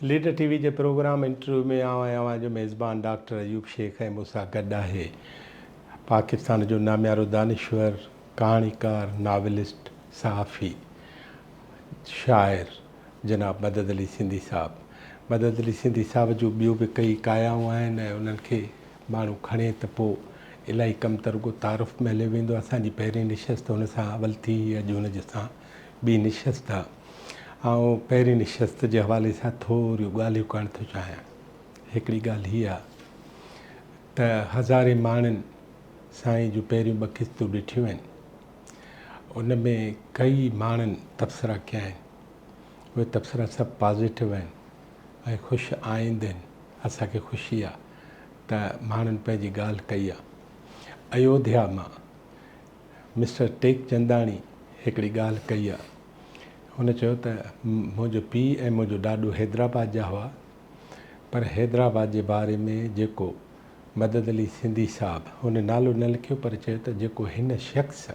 Leader TV जे programme interview में आवां जो मेज़बान डॉक्टर अयूब शेख ऐं मूंसां गॾु आहे पाकिस्तान जो नामियारो दानिश्वर, कहाणीकार, नावलिस्ट, सहाफ़ी, शाइर जनाब मदद अली सिंधी साहब। मदद अली सिंधी साहब जूं ॿियूं बि कई कायाऊं आहिनि ऐं उन्हनि खे माण्हू खणे त पोइ इलाही कम तरुगो तारुफ़ में हलियो वेंदो। असांजी पहिरीं निशस्त हुन सां अवल थी, अॼु हुन जे सां ॿी निशस्त आहे। ऐं पहिरीं निशस्त जे हवाले सां थोरियूं ॻाल्हियूं करणु थो चाहियां। हिकिड़ी ॻाल्हि हीअ आहे त हज़ारे माण्हुनि साईं जूं पहिरियों 2 किस्तूं ॾिठियूं आहिनि। उन में कई माण्हुनि तबसरा कया आहिनि। उहे तबसरा सभु पॉज़िटिव आहिनि ऐं ख़ुशि आईंद आहिनि। असांखे ख़ुशी आहे त माण्हुनि पंहिंजी ॻाल्हि कई आहे। अयोध्या मां मिस्टर टेकचंदाणी हिकिड़ी ॻाल्हि कई आहे। हुन चयो त मुंहिंजो पीउ ऐं मुंहिंजो ॾाॾो हैदराबाद जा हुआ, पर हैदराबाद जे बारे में जेको मदद अली सिंधी साहब, हुन नालो न लिखियो पर चयो त जेको हिन शख़्स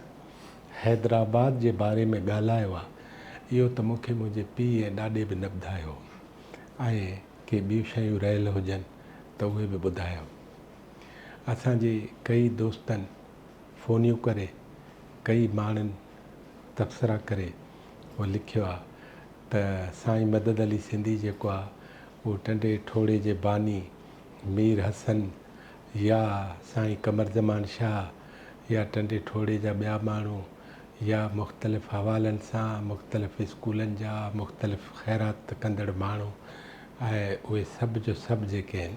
हैदराबाद जे बारे में ॻाल्हायो आहे इहो त मूंखे मुंहिंजे पीउ ऐं ॾाॾे बि न ॿुधायो ऐं के ॿियूं शयूं रहियल हुजनि त उहे बि ॿुधायो। असांजे कई दोस्तनि फ़ोनियूं करे, कई माण्हुनि तबसरा करे उहो लिखियो आहे त साईं मदद अली सिंधी जेको आहे उहो टंडे ठोड़े जे बानी मीर हसन या साईं कमर ज़मान शाह या टंडे ठोड़े जा ॿिया माण्हू या मुख़्तलिफ़ हवालनि सां मुख़्तलिफ़ स्कूलनि जा मुख़्तलिफ़ ख़ैरात कंदड़ माण्हू ऐं उहे सभु जो सभु जेके आहिनि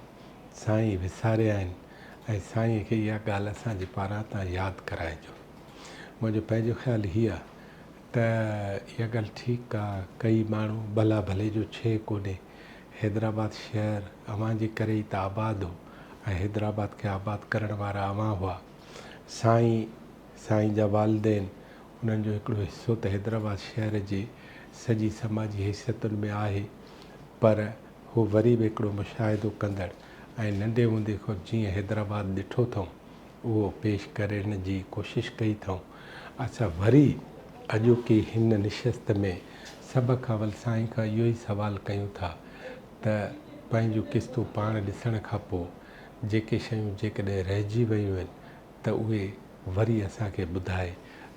साईं विसारिया आहिनि ऐं साईं खे इहा ॻाल्हि असांजे पारां तव्हां यादि कराइजो। मुंहिंजो पंहिंजो ख़्यालु हीअ आहे त इहा ॻाल्हि ठीकु आहे। कई माण्हू भला भले जो शइ कोन्हे। हैदराबाद शहर अव्हांजे करे ई त आबादु हो ऐं हैदराबाद खे आबादु करण वारा अव्हां हुआ। साईं जा वालिदेन, उन्हनि जो हिकिड़ो हिसो त हैदराबाद शहर जे सॼी समाजी हैसियतुनि में आहे, पर हू वरी बि हिकिड़ो मुशाहिदो कंदड़ ऐं नंढे हूंदे खां जीअं हैदराबाद ॾिठो अथऊं उहो पेश करण जी कोशिशि कई अथऊं। असां वरी अॼोकी हिन निशस्त में सभ खां अवल साईं खां इहो ई सुवालु कयूं था त पंहिंजूं किस्तूं पाण ॾिसण खां पोइ जेके शयूं जेकॾहिं रहिजी वियूं आहिनि त उहे वरी असांखे ॿुधाए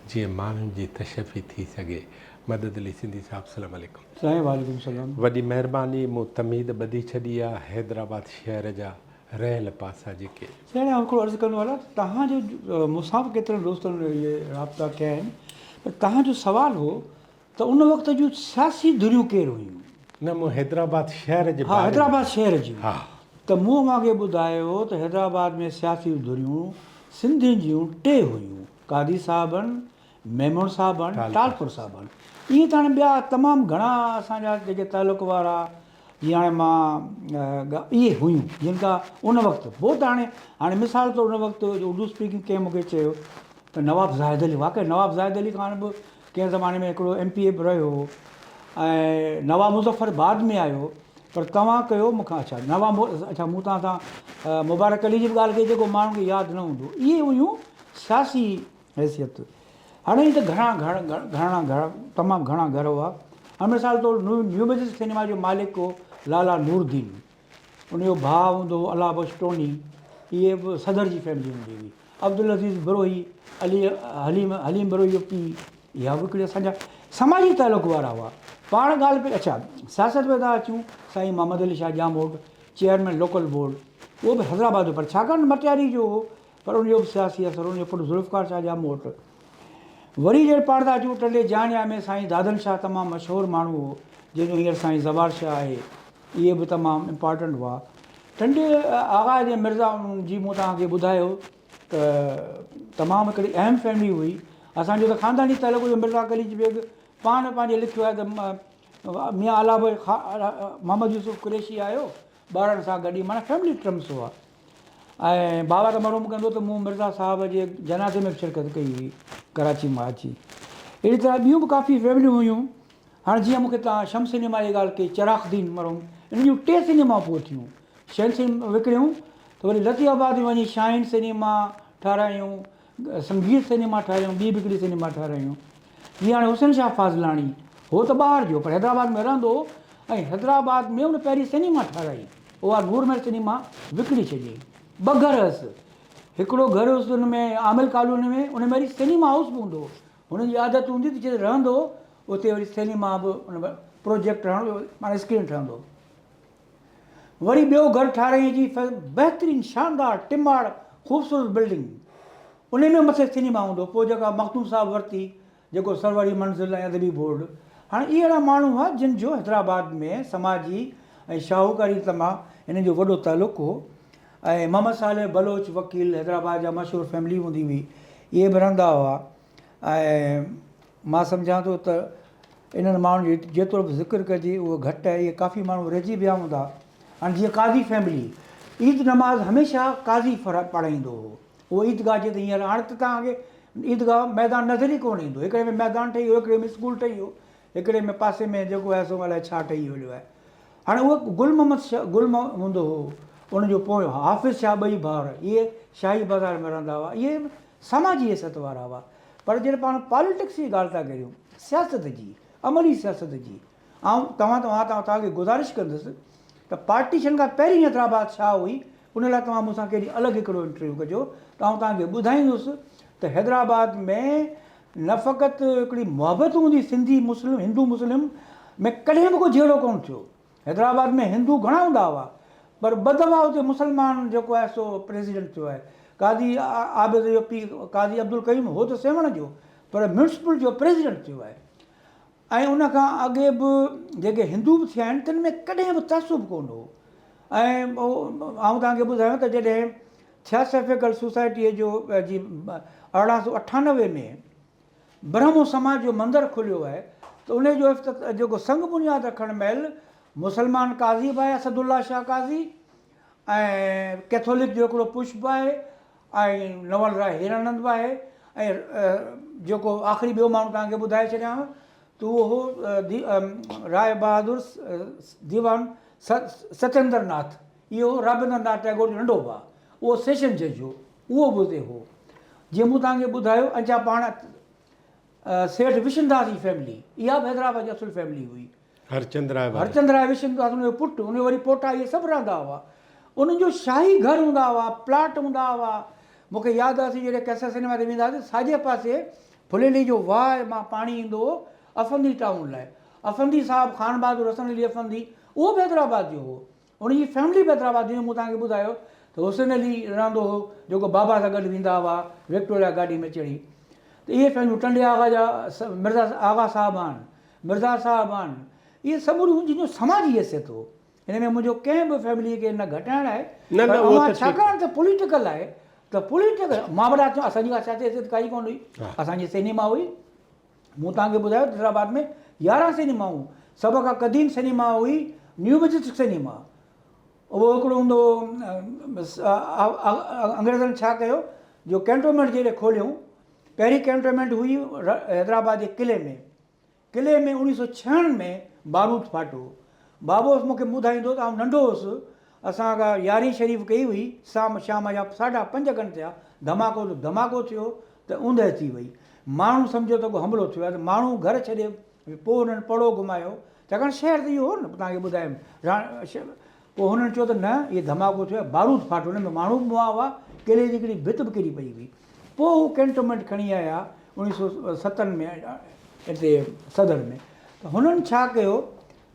जीअं माण्हुनि जी तशफ़ी थी सघे। मदद अली सिंधी साहब सलाम अलैकुम। साईं वालेकुम सलाम। वॾी महिरबानी, मूं तमीद ॿधी छॾी आहे हैदराबाद शहर जा रहियल पासा जेके। साईं हिकिड़ो अर्ज़ु करणु वारा, तव्हांजो मूंसां बि केतिरनि दोस्तनि इहे राब्ता कया आहिनि, पर तव्हांजो सुवालु हो त उन वक़्त जूं सियासी धुरियूं कहिड़ियूं हुयूं? न, मूं हैदराबाद शहर जे हा, हैदराबाद शहर जी। हा, त मूं मांखे ॿुधायो त हैदराबाद में सियासी धुरियूं सिंधियुनि जूं 2 हुयूं, कादी साहिबनि, मेमून साहिबनि, टालपुर साहिबनि। ईअं त हाणे ॿिया तमामु घणा असांजा जेके तालुक़ वारा जीअं हाणे मां इहे हुयूं जिन खां उन वक़्तु पोइ त हाणे मिसाल तौरु उन वक़्तु उर्दू स्पीकिंग कंहिं मूंखे चयो त नवाब ज़ाहिद अली, वाक़ई नवाब ज़ाहिद अली खान बि कंहिं ज़माने में हिकिड़ो MPA बि रहियो हो ऐं नवाब मुज़फ़र बाद में आयो। पर तव्हां कयो मूंखां, अच्छा मूं तव्हां सां मुबारक अली जी बि ॻाल्हि कई जेको माण्हुनि खे यादि न हूंदो। इहे हुयूं सियासी हैसियत। हाणे त तमामु घणा घर हुआ। हाणे मिसाल तौरु न्यू मस्जिद सिनेमा जो मालिक हो लाला नूरदीन, उनजो भाउ हूंदो हो अला बख्श टोनी, इहे बि सदर जी फैमिली हूंदी हुई। अब्दुल अज़ीज़ बरोही, हलीम बरोही जो पीउ, इहा बि हिकिड़ी असांजा समाजी तालुक़ वारा हुआ। पाण ॻाल्हि पे अच्छा सियासत में था अचूं, Sain Mohammad Ali Shah Jamod chairman local board, उहो बि हैदराबाद जो, पर छाकाणि मटियारी जो हो, पर उनजो बि सियासी असरु, उनजो पुटु ज़ुल्फ़कार शाह जामोद। वरी जॾहिं पाण था अचूं टंडे जानिया में साईं दादन शाह तमामु मशहूरु माण्हू हो, जंहिंजो हींअर साईं ज़बार शाह आहे, इहे बि तमामु इम्पॉर्टेंट हुआ। टंडे आगा जे मिर्ज़ा जी मूं तव्हांखे ॿुधायो त तमामु हिकिड़ी अहम फैमिली हुई। असांजो त ख़ानदानी तालुक़ जो मिर्ज़ा कलीज बेग पाण पंहिंजे लिखियो आहे त मियां अलाब मोहम्मद यूसुफ कुरैशी आयो ॿारनि सां गॾु, माना फैमिली टर्म्स हुआ। ऐं बाबा त मरहूम कंदो त मूं मिर्ज़ा साहिब जे जनाज़े में बि शिरकत कई हुई कराची मां अची। अहिड़ी तरह ॿियूं बि काफ़ी फैमिलियूं हुयूं। हाणे जीअं मूंखे तव्हां शम सिनेमा जी ॻाल्हि कई, चराख़दीन मरहूम, इन जूं 2 सिनेमा पोइ थियूं। शहन सिनेमा विकिणियूं त वरी लतीफ़ाबाद में वञी शाइन सिनेमा ठारायूं, संगीत सिनेमा ठाहियूं, ॿी बि हिकिड़ी सिनेमा ठारायूं। जीअं हाणे हुसैन शाह फाज़लाणी हो त ॿाहिरि जो, पर हैदराबाद में रहंदो हो ऐं हैदराबाद में उन पहिरीं सिनेमा ठाराई, उहा नूरमहल सिनेमा विकिणी छॾियईं। 2 घर हुअसि, हिकिड़ो घरु हुअसि हुन में आमिल कॉलोनी में, उन में वरी सिनेमा हाउस बि हूंदो हो। हुननि जी आदत हूंदी त जिते रहंदो उते वरी सिनेमा बि उन प्रोजेक्ट ठहंदो, माना स्क्रीन ठहंदो। वरी ॿियो घरु ठाराईं जी बहितरीनु शानदार टिमाड़ ख़ूबसूरत बिल्डिंग, उन में मथे सिनेमा हूंदो। पोइ जेका मखदूम साहब वरिती, जेको सरवरी मंज़िल ऐं अदबी बोर्ड। हाणे इहे अहिड़ा माण्हू हुआ जिन जो हैदराबाद में समाजी ऐं शाहूकारी तमामु हिननि जो वॾो तालुक़ु हो। ऐं मोहम्मद सालेह बलोच वकील, हैदराबाद जा मशहूरु फैमिली हूंदी हुई, इहे बि रहंदा हुआ। ऐं मां सम्झां थो त इन्हनि माण्हुनि जो जेतिरो बि ज़िक्र कजे उहो घटि आहे। इहे काफ़ी माण्हू रहिजी विया हूंदा। हाणे जीअं काज़ी फैमिली, ईद नमाज़ हमेशह काज़ी पढ़ाईंदो हो। उहो ईदगाह जे त हींअर हाणे त तव्हांखे ईदगाह मैदान नज़र ई कोन ईंदो। हिकिड़े में मैदान ठही वियो, हिकिड़े में स्कूल ठही वियो, हिकिड़े में पासे में जेको आहे सो अलाए छा ठही वियो आहे। हाणे उहो गुल मोहम्मद शाह गुल हूंदो हो, उनजो पोइ हाफ़िज़ शाह, ॿई भाउर, इहे शाही बाज़ार में रहंदा हुआ। इहे समाजी हैसियत वारा हुआ। पर जॾहिं पाण पॉलिटिक्स जी ॻाल्हि था करियूं, सियासत जी, अमली सियासत जी, ऐं तव्हांखे गुज़ारिश कंदुसि त पार्टीशन खां पहिरीं हैदराबाद छा हुई, उन लाइ तव्हां मूंसां कहिड़ी अलॻि हिकिड़ो इंटरव्यू कजो त आउं तव्हांखे ॿुधाईंदुसि त हैदराबाद में न फ़क़ति हिकिड़ी मुहबत हूंदी सिंधी मुस्लिम, हिंदू मुस्लिम में, कॾहिं बि को झेड़ो कोन थियो। हैदराबाद में हिंदू घणा हूंदा हुआ, पर ॿ दफ़ा उते मुस्लमान जेको आहे सो प्रेसिडेंट थियो आहे। काज़ी आबिद जो पीउ काज़ी अब्दुल कयूम हो त सेवण जो, पर म्यूनिसिपल जो प्रेसिडेंट थियो आहे। ऐं उनखां अॻे बि जेके हिंदू बि थिया आहिनि, तिन में कॾहिं बि तसुब कोन हो। ऐं आउं तव्हांखे ॿुधायां त जॾहिं थियोसॉफिकल सोसाइटीअ जो जी 1898 में ब्रह्मो समाज जो मंदरु खुलियो आहे, त उनजो जेको संग बुनियाद रखणु महिल मुस्लमान काज़ी बि आहे असदुल्ला शाह काज़ी, ऐं कैथोलिक जो हिकिड़ो पुष्प आहे, ऐं नवल राय हीरानंद बि आहे, ऐं जेको आख़िरी ॿियो माण्हू तव्हांखे ॿुधाए छॾियांव त उहो हो राय बहादुर दीवान सत्येंद्र नाथ, इहो राबिंद्र नाथ टैगोर जो नंढो भाउ, उहो सेशन जज हो, उहो बि उते हो। जीअं मूं तव्हांखे ॿुधायो, अञा पाण सेठ विशनदास जी फैमिली, इहा बि हैदराबाद जी असुल फैमिली हुई। हरचंद राय विशनदास, उनजो पुटु, उनजो वरी पोटा, इहे सभु रहंदा हुआ। उन्हनि जो शाही घर हूंदा हुआ, प्लाट हूंदा हुआ। मूंखे यादि आहे, असीं जॾहिं कैसर सिनेमा ते वेंदा हुआसीं, साॼे पासे फुलेली जो वाह मां पाणी ईंदो हो अफंदी टाउन लाइ। अफंदी साहब, ख़ान बहादुर हसन अली अफंदी, उहो बि हैदराबाद जो हो। उनजी फैमिली बि हैदराबाद जी। मूं तव्हांखे ॿुधायो त हुसैन अली रहंदो हो, जेको बाबा सां गॾु वेंदा हुआ विक्टोरिया गाॾी में चढ़ी। त इहे फैमिलियूं टंडे आगा जा मिर्ज़ा आगा साहिबान, मिर्ज़ा साहिबान, इहे सभु जिन जो समाजी हैसियत हो। हिन में मुंहिंजो कंहिं बि फैमिलीअ खे न घटाइणु आहे, छाकाणि त पॉलिटिकल आहे। त पॉलिटिकल मां वॾा चवां, असांजी का सियासी हैसियत काई कोन हुई। असांजी सिनेमा हुई, मूं तव्हांखे ॿुधायो हैदराबाद में 11 सिनेमाऊं, सभ खां क़दीम सिनेमा हुई न्यू मैजेस्टिक सिनेमा। उहो हिकिड़ो हूंदो, अंग्रेज़नि छा कयो, जो कैंटोनमेंट जॾहिं खोलियूं, पहिरीं कैंटोनमेंट हुई हैदराबाद जे किले में। किले में 1906 में बारूद फाटो। बाबो मूंखे ॿुधाईंदो त आउं नंढो हुउसि, असां का यारहीं शरीफ़ कई हुई, शाम जा 5:30 खनि थिया, धमाको थियो त ऊंदहि अची वई। माण्हू सम्झो त को हमिलो थियो आहे, त माण्हू घर छॾे, पोइ हुननि पड़ो घुमायो, छाकाणि शहर त इहो हो न, तव्हांखे ॿुधायुमि। पोइ हुननि चयो त न, इहो धमाको थियो आहे, बारूद फाटो, हुन में माण्हू बि मुआ हुआ, किले जी हिकिड़ी भित बि किरी पई हुई। पोइ हू कैंटोनमेंट खणी आया 1907 में हिते सदर में। त हुननि छा कयो,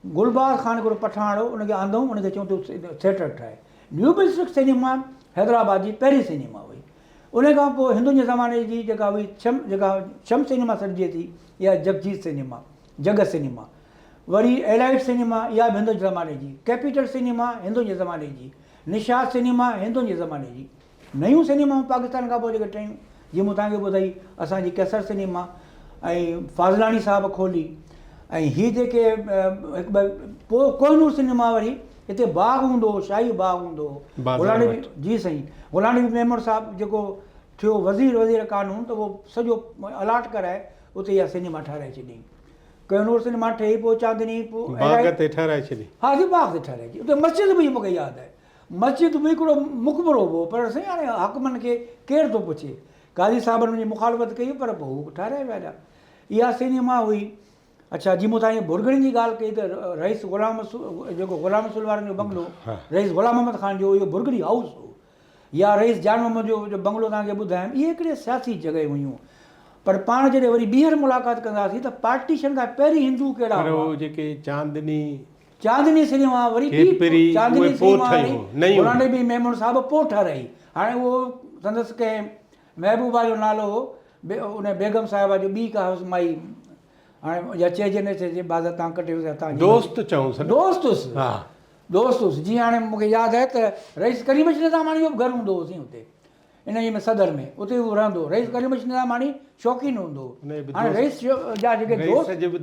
गुलबाग ख़ान हिकिड़ो पठान हो, उनखे आंदऊं, उनखे चऊं तूं थिएटर ठाहे। न्यू मैजेस्टिक सिनेमा हैदराबाद जी पहिरीं सिनेमा हुई। उन खां पोइ हिंदुनि जे ज़माने जी जेका हुई शम सिनेमा सॾिजे थी, इहा जगजीत सिनेमा, जग सिनेमा। वरी एलाइट सिनेमा, इहा बि हिंदुनि जे ज़माने जी। कैपिटल सिनेमा हिंदुनि जे ज़माने जी। निशाद सिनेमा हिंदुनि जे ज़माने जी। नयूं सिनेमाऊं पाकिस्तान खां पोइ जेके ठहियूं, जीअं मूं तव्हांखे ॿुधाई, असांजी कैसर सिनेमा ऐं फाज़लानी साहब खोली। ऐं हीअ जेके पोइ कोहिनूर सिनेमा, वरी हिते बाग हूंदो हो, शाही बाग हूंदो हो, गुलानी जी साईं, गुलानी मेमण साहब जेको थियो वज़ीर कानून, त उहो सॼो अलाट कराए उते इहा सिनेमा ठाराए छॾियईं। कोहिनूर सिनेमा ठही, पोइ चांदनी, पोइ बाग ते ठाराए छॾी। हा, जी बाग ते ठाराए छॾी। उते मस्जिद बि मूंखे यादि आहे, मस्जिद बि हिकिड़ो मुक़बरो हो, पर साईं हाणे हक़मनि खे केरु थो पुछे। काज़ी साहिबनि मुंहिंजी मुखालफ़त कई, पर पोइ हू ठाराए विया। इहा सिनेमा हुई। अच्छा जीअं मूं तव्हां इहे बुर्गणी जी ॻाल्हि कई त रईस जेको ग़ुलाम रसूल वारनि जो बंगलो रईस ग़ुलाम मोहम्मद ख़ान जो इहो बुर्गणी हाउस हो, या रईस जान मोहम्मद जो बंगलो तव्हांखे ॿुधायमि, इहे हिकिड़े सियासी जॻहि हुयूं। पर पाण जॾहिं वरी ॿीहर मुलाक़ात कंदासीं त पार्टीशन खां पहिरीं हिंदू कहिड़ा हुआ? जेके चांदनी सिनेमा वरी चांदनी सिनेमा गुलाम नबी मेमन साहिबु पोइ ठाराई। हाणे उहो संदसि कंहिं महबूबा जो नालो हो, उन बेगम साहिबा जो ॿी का माई, हाणे या चइजे न चइजे बाज़ तव्हां कटे तव्हां दोस्त चऊं दोस्त हुउसि। जीअं हाणे मूंखे यादि आहे त रईस करीमश निज़ामाणी जो बि घरु हूंदो हुओसीं हुते इन ई में सदर में, उते उहो रहंदो। रईस करीमश निज़ामाणी शौक़ीन हूंदो। हाणे रईस जा जेके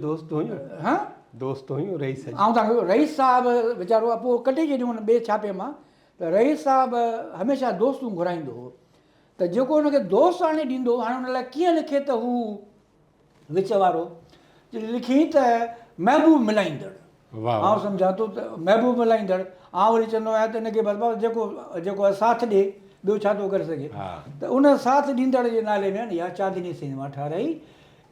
दोस्त हुयूं, हा दोस्त हुयूं रईस। ऐं तव्हांखे रईस साहिबु वीचारो पोइ कटे छॾियो हुन ॿिए छापे मां, त रईस साहिबु हमेशह दोस्तूं घुराईंदो हो, त जेको हुनखे दोस्त आणे ॾींदो, हाणे हुन लाइ कीअं लिखे त हू विच वारो लिखी त महबूब मिलाईंदड़, आउं सम्झां थो त महबूब मिलाईंदड़। आउं वरी चवंदो आहियां त हिनखे बसि जेको साथ ॾिए, ॿियो छा थो करे सघे। त उन साथ ॾींदड़ जे नाले में इहा चांदनी सिनेमा ठाराई।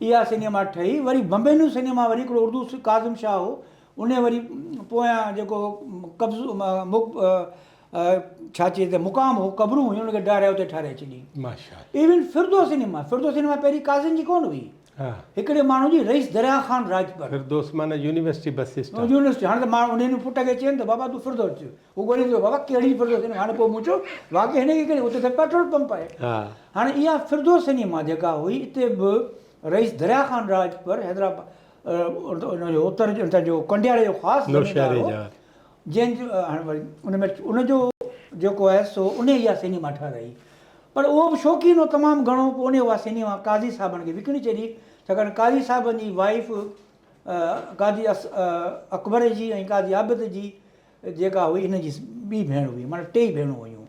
इहा सिनेमा ठही, वरी बम्बे न्यू सिनेमा वरी हिकिड़ो उर्दू काज़िम शाह हो, उन वरी पोयां जेको छा चइजे त मुक़ाम हो, क़बरूं हुयूं, हुनखे ॾाराए उते ठाराए छॾी। इवन फिरदो सिनेमा पहिरीं काज़िम जी कोन हुई, हिकिड़े माण्हू जी, रईस दरिया ख़ान राजपर। फिरदोस माना यूनिवर्सिटी बस स्टॉप, यूनिवर्सिटी। हाणे त माण्हू उन पुट खे चवनि त बाबा तूं फिरदोस अचु, हू ॻोल्हींदो बाबा कहिड़ी फिरदोस सिनेमा। हाणे पोइ मूं चयो वाक़ई हिनखे कहिड़ी, उते त पेट्रोल पंप आहे। हाणे इहा फिरदोस सिनेमा जेका हुई, इते बि रईस दरिया ख़ान राजपर हैदराबाद उनजो उत्तर जो कंडियारे जो ख़ासि जंहिंजो हाणे वरी उनमें उनजो जेको आहे सो उन इहा सिनेमा ठाराई। पर उहो बि शौक़ीन हो तमामु घणो। पोइ उन उहा सिनेमा काज़ी साहिबनि खे विकिणी छॾी, छाकाणि काज़ी साहिबनि जी वाइफ काज़ी अकबर जी ऐं काज़ी आबिद जी जेका हुई, हिन जी ॿी भेण हुई, माना टे भेणूं हुयूं,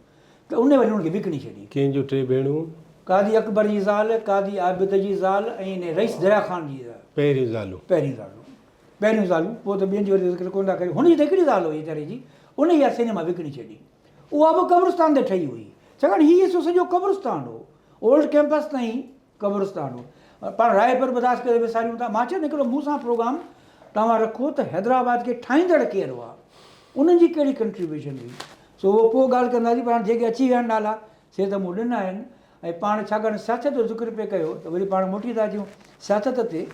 त उन वरी हुनखे विकिणी छॾी। कंहिंजो टे भेणूं? काज़ी अकबर जी ज़ाल, काज़ी आबिद जी ज़ाल ऐं इन रईस दरिया ख़ान जी ज़ाल। पहिरियूं ज़ालूं, पोइ त ॿियनि जो ज़िक्र कोन था करियूं। हुनजी त हिकिड़ी ज़ाल हुई तरह जी, उन इहा सिनेमा विकिणी छॾी। उहा बि क़ब्रिस्तान ते ठही हुई, छाकाणि हीअ सॼो क़ब्रिस्तान हो, ओल्ड कैंपस ताईं क़ब्रिस्तान हो। पाण रायपुर बर्दाश्त करे विसारियूं था। मां चयो हिकिड़ो मूं सां प्रोग्राम तव्हां रखो त हैदराबाद खे ठाहींदड़ केरु हुआ, उन्हनि जी कहिड़ी कंट्रीब्यूशन हुई, सो उहो पोइ ॻाल्हि कंदासीं। पाण जेके अची विया आहिनि नाला से त मूं ॾिना आहिनि। ऐं पाण छाकाणि सियासत जो ज़िक्र पिए कयो त वरी पाण मोटी था अचूं सियासत ते,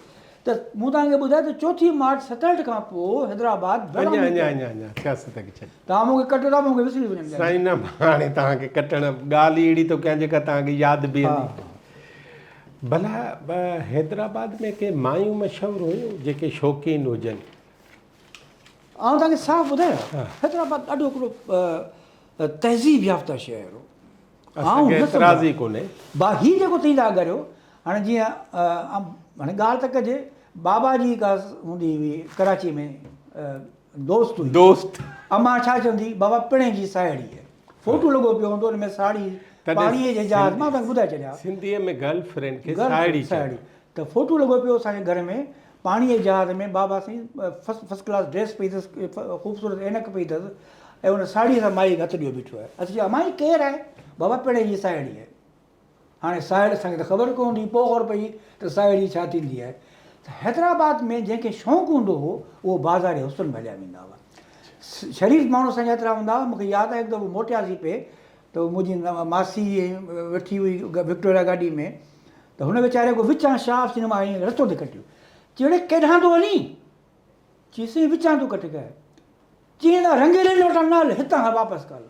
त मूं तव्हांखे ॿुधायो त 4 मार्च 67 खां पोइ हैदराबाद तव्हां मूंखे कटो था, मूंखे विसरी वञनि। हाणे तव्हांखे कटण ॻाल्हि अहिड़ी थो कयां जेका तव्हांखे यादि बि भला। हैदराबाद में के मायूं मशहूरु हुयूं जेके शौक़ीन हुजनि? आउं तव्हांखे साफ़ ॿुधायां, हैदराबाद ॾाढो हिकिड़ो तहज़ीब याफ़्ता शहर हो। एतिराज़ी कोन्हे हीअ जेको थी था करियो, हाणे जीअं हाणे ॻाल्हि त कजे, बाबा जी का हूंदी हुई कराची में दोस्त अम्मा छा चवंदी, बाबा पिणे जी साहेड़ी आहे, फोटो लॻो पियो हूंदो हुन में साड़ी पाणीअ जे जहाज़, मां तव्हांखे ॿुधाए छॾियां सिंधीअ में गर्लफ्रेंड खे साहेड़ी, त फोटो लॻो पियो असांजे घर में पाणीअ जे जहाज़ में, बाबा साईं फर्स्ट क्लास ड्रेस पई अथसि, ख़ूबसूरत ऐनक पई अथसि, ऐं हुन साड़ीअ सां माई हथु ॾियो बीठो आहे। असां चयो माई केरु आहे? बाबा पिणे जी साहेड़ी आहे। हाणे साहेड़ी असांखे त ख़बर कोन हुई, पोइ ख़बर पई त साहेड़ी छा थींदी आहे। हैदराबाद में जंहिंखे शौक़ु हूंदो हो उहो बाज़ारि हुसन में हलिया वेंदा हुआ। शरीफ़ माण्हू असांजा एतिरा हूंदा हुआ। मूंखे यादि आहे हिकु दफ़ो मोटियासीं पे, त मुंहिंजी मासी वेठी हुई विक्टोरिया गाॾी में, त हुन वीचारे को विचां शाह सिनेमा ईअं रस्तो ते कटियो। चई केॾांहुं थो वञी? चईसीं विचां तूं कटे करे। चई त रंगीले नोटा न हल, हितां खां वापसि कर।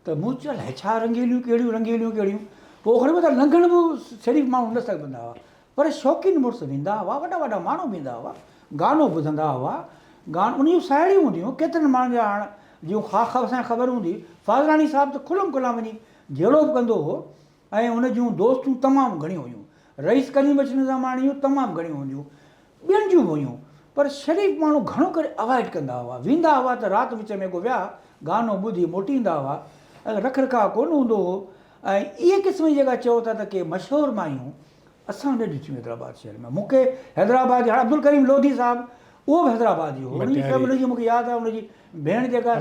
त मूं चयो अलाए छा रंगीलियूं कहिड़ियूं। पोइ ख़बर पई त लंघण बि शरीफ़ माण्हू न सघंदा हुआ, पर शौक़ीन मुड़ुस वेंदा हुआ, वॾा माण्हू वेंदा हुआ, गानो ॿुधंदा हुआ। उन जूं साहेड़ियूं हूंदियूं केतिरनि माण्हुनि जा। हाणे जीअं असांखे ख़बर हूंदी, फाज़लानी साहिबु त खुलम खुला वञी जहिड़ो बि कंदो हो, ऐं हुन जूं दोस्तूं तमामु घणियूं हुयूं। रईस करीम निज़ामाणियूं तमामु घणियूं हुयूं, ॿियनि जूं बि हुयूं, पर शरीफ़ माण्हू घणो करे अवॉइड कंदा हुआ। वेंदा हुआ त राति विच में को विया, गानो ॿुधी मोटींदा हुआ, रख रखाव कोन हूंदो हो। ऐं इहे क़िस्म जी जेका चओ था त के मशहूरु मायूं असां न ॾिठियूं हैदराबाद शहर में। मूंखे हैदराबाद हाणे अब्दुल करीम लोधी साहिबु, उहो बि हैदराबाद जो हुनजी मूंखे यादि आहे, हुनजी भेण जेका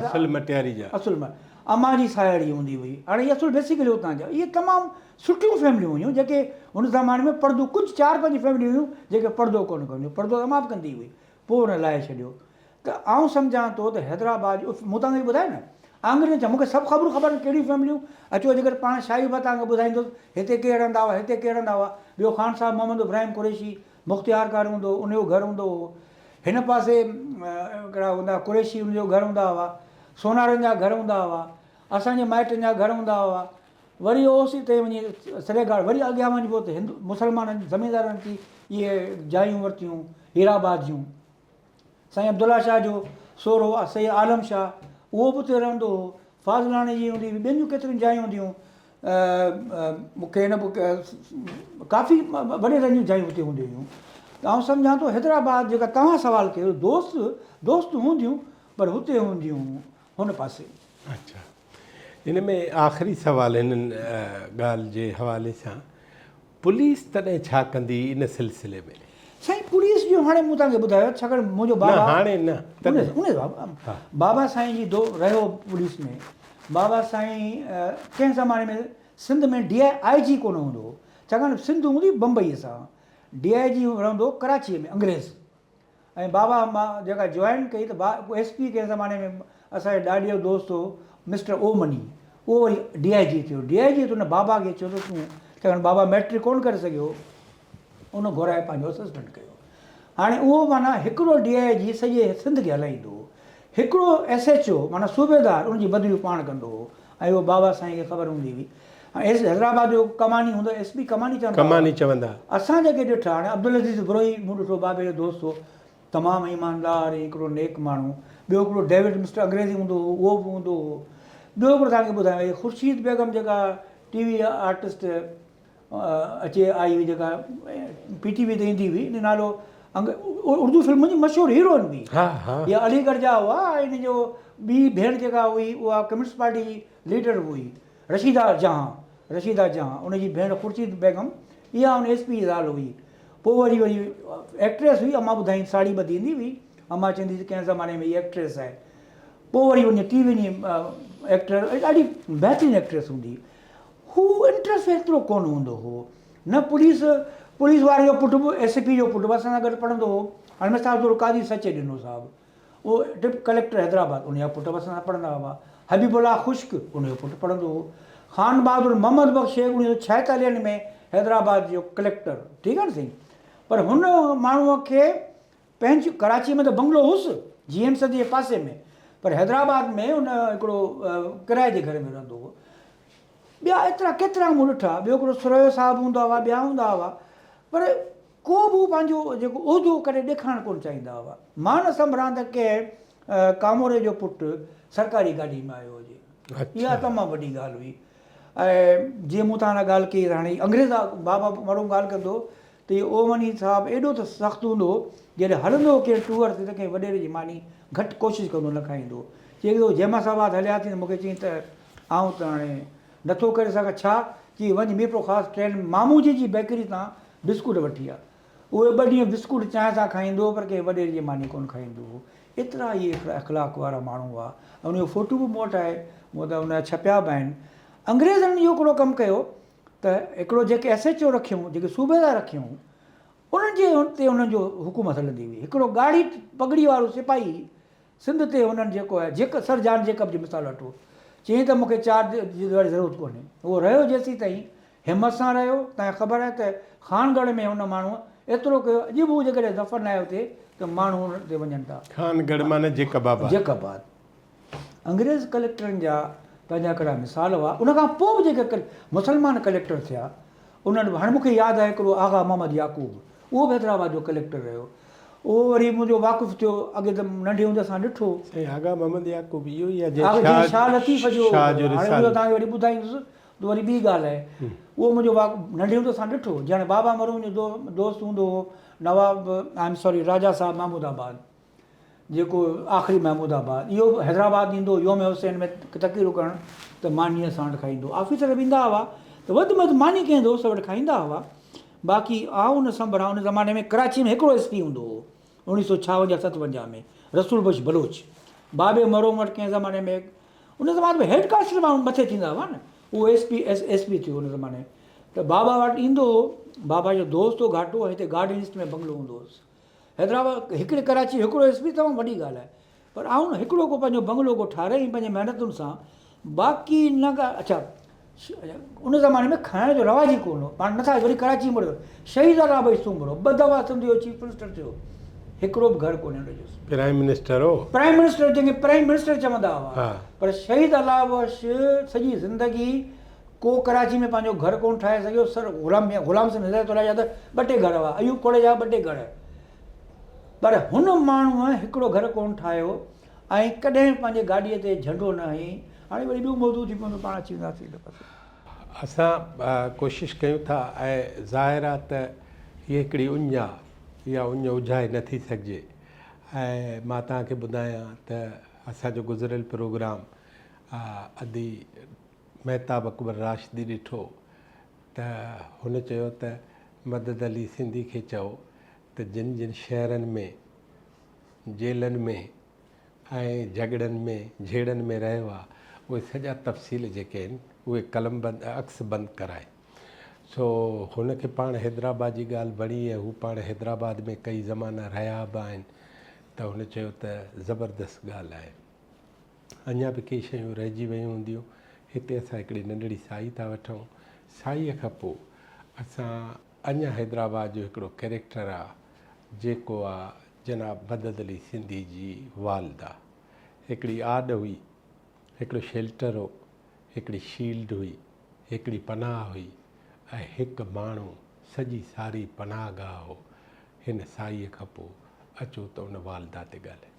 असुल में अम्मा जी साहेड़ी हूंदी हुई। हाणे इहे असुलु बेसिकली उतां जा इहे तमामु सुठियूं फैमिलियूं हुयूं जेके हुन ज़माने में पर्दो कुझु 4-5 फैमिलियूं हुयूं जेके पर्दो कोन कंदियूं, पर्दो तमामु कंदी हुई, पोइ हुन लाहे छॾियो। त आउं सम्झां थो त हैदराबाद मूं तव्हांखे ॿुधाए न आंग्रेज मूंखे सभु ख़बरूं ख़बर कहिड़ियूं फैमिलियूं अचो जेकर पाण शाही बि तव्हांखे ॿुधाईंदुसि हिते केरु रहंदा हुआ, हिते केरु रहंदा हुआ। ॿियो ख़ान साहिबु मोहम्मद इब्राहिम कुरैशी मुख़्तियारकार हूंदो, उनजो घरु हूंदो हुओ। हिन पासे हिकिड़ा हूंदा कुरैशी, उनजो घरु हूंदा हुआ। सोनारनि जा घर हूंदा हुआ, असांजे माइटनि जा घर हूंदा हुआ। वरी ओसी ते वञी सरेगाड़ वरी अॻियां वञी पोइ त हिंदू मुस्लमाननि ज़मीनदारनि जी इहे जायूं वरितियूं हीराबाद जूं। साईं अब्दुल्ला शाह जो सोरो आहे सईद आलम शाह, उहो बि उते रहंदो हो। फाज़लाणी जी हूंदी हुई, ॿियनि जूं केतिरियूं जायूं हूंदियूं। मूंखे हिन काफ़ी वॾे रंग जूं जायूं हुते हूंदियूं हुयूं। त आउं सम्झां थो हैदराबाद जेका तव्हां सुवालु कयो दोस्त हूंदियूं पर हुते हूंदियूं हुन पासे। अच्छा, हिन में आख़िरी सुवालु हिननि ॻाल्हि जे हवाले सां पुलिस तॾहिं छा कंदी इन सिलसिले में? साईं पुलिस जो हाणे मूं तव्हांखे ॿुधायो छाकाणि मुंहिंजो बाबा हाणे न बाबा साईं जी रहियो पुलिस में। बाबा साईं कंहिं ज़माने में सिंध में DIG कोन हूंदो हो, छाकाणि सिंध हूंदी बम्बईअ सां। DIG रहंदो कराचीअ में अंग्रेज़। ऐं बाबा मां जेका जॉइन कई त SP कंहिं ज़माने में असांजे ॾाॾे जो दोस्त हो मिस्टर ओमनी, उहो वरी DIG थियो। DIG त हुन बाबा खे चयो तूं, छाकाणि बाबा मैट्रिक कोन करे सघियो, उन घुराए पंहिंजो असिस्टेंट कयो। हाणे उहो माना हिकिड़ो DIG सॼे सिंध खे हलाईंदो हो, हिकिड़ो SHO माना सूबेदार उनजी बदिलियूं पाण कंदो हो। ऐं उहो बाबा साईं खे ख़बर हूंदी हुई। हैदराबाद जो कमानी हूंदो SP कमानी चवंदा। असां जेके ॾिठा हाणे अब्दुल अज़ीज़ बुरोई मूं ॾिठो बाबे जो दोस्त हो, तमामु ईमानदार ऐं हिकिड़ो नेक माण्हू। ॿियो हिकिड़ो डेविड मिस्टर अंग्रेज़ी हूंदो हो, उहो बि हूंदो हो। ॿियो हिकिड़ो तव्हांखे ॿुधायां ख़ुर्शीद बेगम जेका TV आर्टिस्ट अचे आई हुई, जेका PTV ते ईंदी हुई, इन नालो उर्दू फिल्म जी मशहूरु हीरोइन हुई। इहा अलीगढ़ जा हुआ। इन जो ॿी भेण जेका हुई उहा कम्युनिस्ट पार्टी जी लीडर हुई, रशीदा जहां उनजी भेण ख़ुर्शीद बेगम, इहा उन SP जी ज़ाल हुई। पोइ वरी एक्ट्रेस हुई, अम्मा ॿुधाई साड़ी ॿधी ईंदी हुई, अम्मा चवंदी हुई कंहिं ज़माने में इहा एक्ट्रेस आहे। पोइ वरी उन TV जी एक्टर ॾाढी बहितरीनु एक्ट्रेस हूंदी। हू इंट्रस्ट एतिरो कोन हूंदो हो न। पुलिस वारे जो पुटु बि SP जो पुटु बि असां सां गॾु पढ़ंदो हो। हाणे मिसाल तौरु कादी सचे ॾिनो साहिबु, उहो डिप्टी कलेक्टर हैदराबाद, उनजा पुटु बि असां सां पढ़ंदा हुआ। हबीबुल्ला ख़ुश्क उनजो पुटु पढ़ंदो हो। ख़ान बहादुर मोहम्मद बख़्श शेख 1946 में हैदराबाद जो कलेक्टर, ठीकु आहे न साईं। पर हुन माण्हूअ खे पंहिंजी कराची में त बंगलो हुउसि GM जे पासे में, पर हैदराबाद में उन हिकिड़ो किराए जे घर में रहंदो हो। ॿिया एतिरा केतिरा मूं ॾिठा। ॿियो हिकिड़ो सुरयो साहिबु हूंदा हुआ, ॿिया हूंदा हुआ, पर को बि पंहिंजो जेको उहिदो करे ॾेखारणु कोन चाहींदा हुआ। मां न संभरां त के कामोरे जो पुटु सरकारी गाॾी में आयो हुजे, इहा तमामु वॾी ॻाल्हि हुई। ऐं जीअं मूं तव्हां सां ॻाल्हि कई हाणे अंग्रेज़ बाबा मरो ॻाल्हि कंदो त इहो ओमनी साहिबु एॾो त सख़्तु हूंदो हो, जॾहिं हलंदो हो केरु टूअर ते त कंहिं वॾेरे जी मानी घटि कोशिशि कंदो न खाईंदो। चई जैमासाबाद हलिया थी त मूंखे चई त आउं त हाणे नथो करे सघां छा, की वञी मीपो ख़ासि ट्रेन मामू जी बेकरी तां बिस्कुट वठी आहे। उहे 2 ॾींहं बिस्कुट चांहि सां खाईंदो, पर कंहिं वॾेरे जी मानी कोन खाईंदो हो। एतिरा इहे अख़लाक वारा माण्हू हुआ। ऐं उनजो फ़ोटू बि मूं वटि आहे, मूं त उन छपिया बि आहिनि। अंग्रेज़नि इहो हिकिड़ो कमु कयो त हिकिड़ो जेके SHO रखियूं, जेके सूबेदार रखियूं, उन्हनि जे हुते उन्हनि जो हुकूमत हलंदी हुई। हिकिड़ो ॻाढ़ी पगड़ी वारो सिपाही सिंध ते हुननि जेको आहे सर जान जेकब जी मिसाल वठो, चई त मूंखे चार्ज जी ज़रूरत कोन्हे। उहो रहियो जेसीं ताईं हिमत सां रहियो। तव्हांखे ख़बर आहे त खानगढ़ में हुन माण्हूअ एतिरो कयो, अॼु बि जेकॾहिं दफ़न आहे हुते त माण्हू हुन ते वञनि था। खानगढ़ माना जेकबाद। अंग्रेज़ कलेक्टरनि जा पंहिंजा हिकिड़ा मिसाल हुआ। उनखां पोइ बि जेके मुस्लमान कलेक्टर थिया उन्हनि, हाणे मूंखे यादि आहे हिकिड़ो आगा मोहम्मद याकूब, उहो बि हैदराबाद जो कलेक्टर रहियो। उहो वरी मुंहिंजो वाक़ुफ़ु थियो, अॻे त नंढे हूंदे सां ॾिठो। आगा मोहम्मद याकूब इहो ई आहे शाह लतीफ़ जो, हाणे तव्हांखे वरी ॿुधाईंदुसि त वरी ॿी ॻाल्हि आहे। उहो मुंहिंजो नंढे हूंदे सां ॾिठो। ॼण बाबा मरूम जो दोस्त हूंदो हो नवाब राजा साहिबु महमूदाबाद, जेको आख़िरी महमूदाबाद, इहो बि हैदराबाद ईंदो योम हुसैन में तक़रीर करणु, त मानीअ सां खाईंदो। ऑफिसर बि ईंदा हुआ त वधि में वधि मानी कंहिं दोस्त वटि खाईंदा हुआ। बाक़ी आउं न संभरां, उन ज़माने में कराची में हिकिड़ो SP हूंदो हो 1956-57 में, रसूल बख्श बलोच। बाबे मरोम वटि कंहिं ज़माने में उन ज़माने में हेड कास्ट माण्हू मथे थींदा हुआ न, उहो एस पी थियो उन ज़माने। त बाबा वटि ईंदो हो, बाबा जो दोस्त हो घाटो, हिते गार्डन ईस्ट में बंगलो हूंदो हुउसि। हैदराबाद हिकिड़े कराची हिकिड़ो एस पी तमामु वॾी ॻाल्हि आहे, पर आउं न हिकिड़ो को पंहिंजो बंगलो को ठाराई पंहिंजे महिनतुनि सां, बाक़ी न अच्छा उन ज़माने में खाइण जो रवाज ई कोन हो, पाण नथा वरी कराची में शहीद अला भई सूमरो 2 दफ़ा सिंधियो चीफ मिनिस्टर थियो, हिकिड़ो बि घर कोन्हे हुनजो। प्राइम मिनिस्टर हो, प्राइम मिनिस्टर जंहिंखे प्राइम मिनिस्टर चवंदा हुआ, हा। पर शहीद अला बख्श सॼी ज़िंदगी को कराची में पंहिंजो घर कोन ठाहे सघियो। सर ग़ुलाम सिंह हिदायतुल्लाह जा त 2 टे घर हुआ, अयूब कोड़े जा 2 टे घर, पर हुन माण्हूअ हिकिड़ो घर कोन ठाहियो ऐं कॾहिं पंहिंजे गाॾीअ ते झंडो न हई। हाणे वरी ॿियो मौज़ू थी पवंदो, पाण अची वेंदासीं। असां कोशिशि कयूं था ऐं ज़ाहिर आहे त हीअ हिकिड़ी उञ आहे, इहा उञ उझाए नथी सघिजे। ऐं मां तव्हांखे ॿुधायां त असांजो गुज़िरियल प्रोग्राम अदी महताब अकबर राशिदी ॾिठो त हुन चयो त मदद अली सिंधी खे चयो त जिन जिन शहरनि में जेलनि में ऐं झगड़नि में झेड़नि में रहियो आहे, उहे सॼा तफ़सील जेके आहिनि उहे कलम बंदि अक्स बंदि कराए। सो हुनखे पाण हैदराबाद जी ॻाल्हि वणी ऐं हू पाण हैदराबाद में कई ज़माना रहिया बि आहिनि, त हुन चयो त ज़बरदस्त ॻाल्हि आहे। अञा बि कई शयूं रहिजी वियूं हूंदियूं। हिते असां हिकिड़ी नंढड़ी साई था वठूं, साईअ खां पोइ असां अञा हैदराबाद जो हिकिड़ो कैरेक्टर आहे जेको आहे जनाब मदद अली सिंधी जी वालदा। हिकिड़ी आॾ हुई, हिकिड़ो शेल्टर हो, हिकिड़ी शील्ड हुई, हिकिड़ी पनाह हुई ऐं हिकु माण्हू सॼी सारी पनाह गाह हो। हिन साईअ खां पोइ अचो त उन वालदा ते ॻाल्हाए।